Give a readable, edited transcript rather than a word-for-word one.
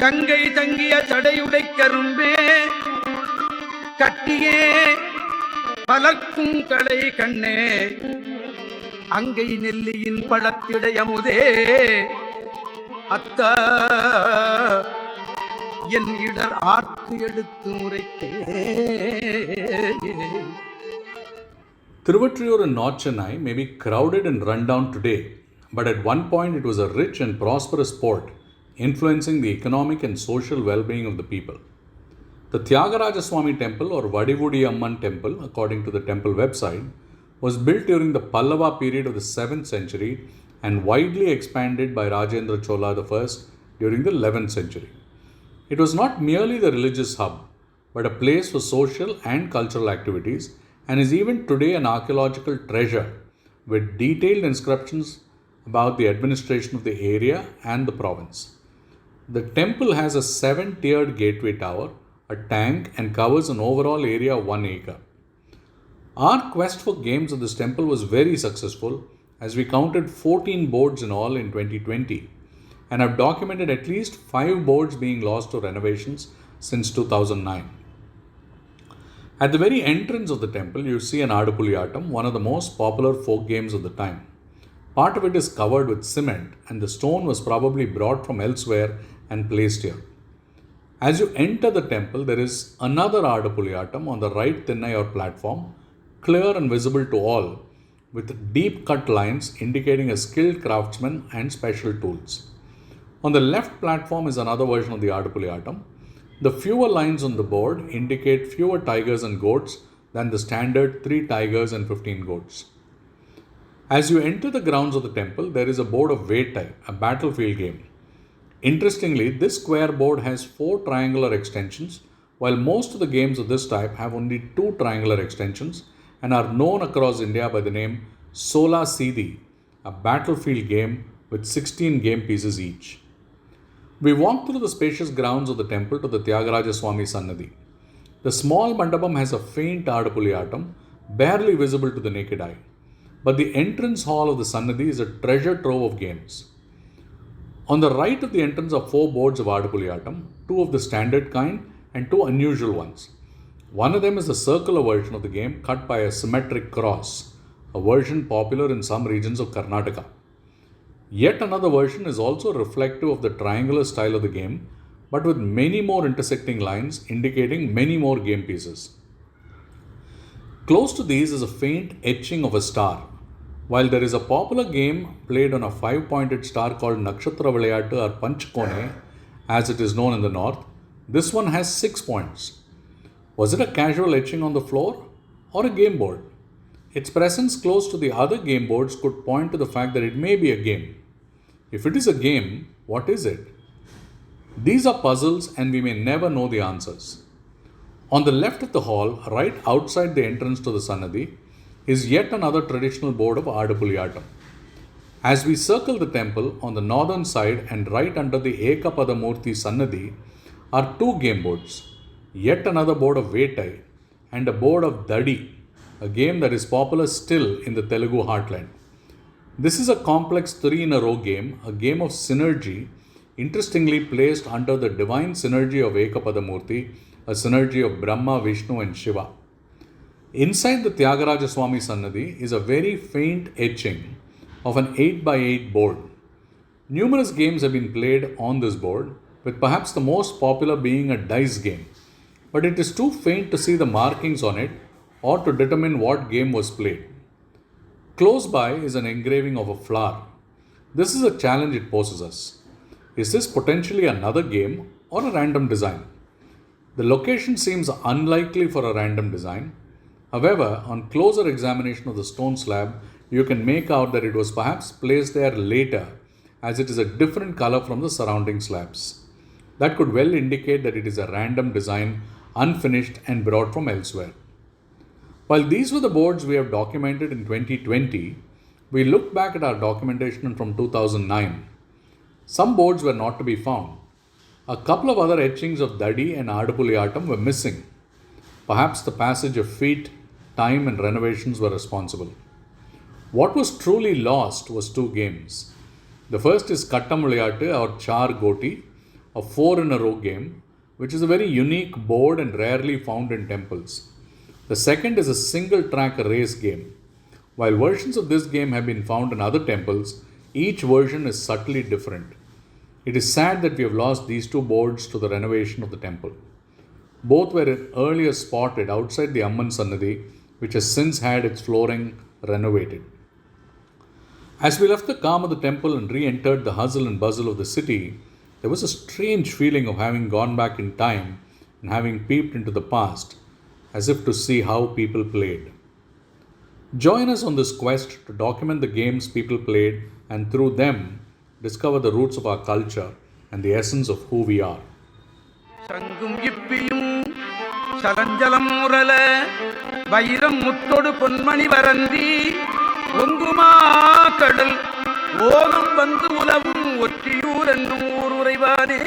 கங்கை தங்கிய தடையுடை கரும்பே கட்டியே பலர்க்கும் களை கண்ணே அங்கை நெல்லியின் பழத்திடையமுதே அத்த என் இடர் ஆர்க்கு எடுத்து முறைத்தே. Thiruvottriyur in North Chennai may be crowded and run down today, but at one point it was a rich and prosperous port, influencing the economic and social well-being of the people. The Thiyagarajaswamy Temple or Vadivudi Amman Temple, according to the temple website, was built during the Pallava period of the 7th century and widely expanded by Rajendra Chola I during the 11th century. It was not merely the religious hub, but a place for social and cultural activities, and is even today an archaeological treasure with detailed inscriptions about the administration of the area and the province. The temple has a 7-tiered gateway tower, a tank, and covers an overall area of 1 acre. Our quest for games at this temple was very successful, as we counted 14 boards in all in 2020 and have documented at least 5 boards being lost to renovations since 2009. At the very entrance of the temple, you see an Adupuliyattam, one of the most popular folk games of the time. Part of it is covered with cement, and the stone was probably brought from elsewhere and placed here. As you enter the temple, there is another Adupuliyattam on the right Thinnai or platform, clear and visible to all, with deep cut lines indicating a skilled craftsman and special tools. On the left platform is another version of the Adupuliyattam. The fewer lines on the board indicate fewer tigers and goats than the standard 3 tigers and 15 goats. As you enter the grounds of the temple, there is a board of Vettai, a battlefield game. Interestingly, this square board has 4 triangular extensions, while most of the games of this type have only 2 triangular extensions and are known across India by the name Sola Sidi, a battlefield game with 16 game pieces each. We walked through the spacious grounds of the temple to the Thiyagarajaswamy Sannadhi. The small mandapam has a faint Adupuliyattam, barely visible to the naked eye. But the entrance hall of the Sannadhi is a treasure trove of games. On the right of the entrance are 4 boards of Adupuliyattam, 2 of the standard kind and 2 unusual ones. One of them is the circular version of the game cut by a symmetric cross, a version popular in some regions of Karnataka. Yet another version is also reflective of the triangular style of the game, but with many more intersecting lines indicating many more game pieces. Close to these is a faint etching of a star. While there is a popular game played on a 5-pointed star called Nakshatra Vilayattu or Panchkone, as it is known in the north, this one has 6 points. Was it a casual etching on the floor or a game board? Its presence close to the other game boards could point to the fact that it may be a game. If it is a game, what is it? These are puzzles and we may never know the answers. On the left of the hall, right outside the entrance to the Sannadhi, is yet another traditional board of Adupuliyattam. As we circle the temple, on the northern side and right under the Ekapadamurti Sannadhi are 2 game boards, yet another board of Vettai and a board of Dadi, a game that is popular still in the Telugu heartland. This is a complex 3-in-a-row game, a game of synergy, interestingly placed under the divine synergy of Ekapadamurti, a synergy of Brahma, Vishnu and Shiva. Inside the Thiyagarajaswamy Sannadhi is a very faint etching of an 8x8 board. Numerous games have been played on this board, with perhaps the most popular being a dice game, but it is too faint to see the markings on it or to determine what game was played. Close by is an engraving of a flower. This is a challenge it poses us. Is this potentially another game or a random design? The location seems unlikely for a random design. However, on closer examination of the stone slab, you can make out that it was perhaps placed there later, as it is a different color from the surrounding slabs. That could well indicate that it is a random design, unfinished and brought from elsewhere. While these were the boards we have documented in 2020, we looked back at our documentation from 2009. Some boards were not to be found. A couple of other etchings of Dadi and Adupuliyattam were missing. Perhaps the passage of feet, time and renovations were responsible. What was truly lost was 2 games. The first is Kattamulayattu or Char Goti, a 4-in-a-row game, which is a very unique board and rarely found in temples. The second is a single-track race game. While versions of this game have been found in other temples, each version is subtly different. It is sad that we have lost these two boards to the renovation of the temple. Both were earlier spotted outside the Amman Santhi, which has since had its flooring renovated. As we left the calm of the temple and re-entered the hustle and bustle of the city, there was a strange feeling of having gone back in time and having peeped into the past, as if to see how people played. Join us on this quest to document the games people played and through them discover the roots of our culture and the essence of who we are. சங்கும் இப்பியும் சலஞ்சலம் முரல வைரம் முத்தொடு பொன்மணி வரந்தி ஒங்குமா கடல் ஓலம் வந்து உலவும் ஒற்றியூர் என்னும் ஊர் உறைவானே.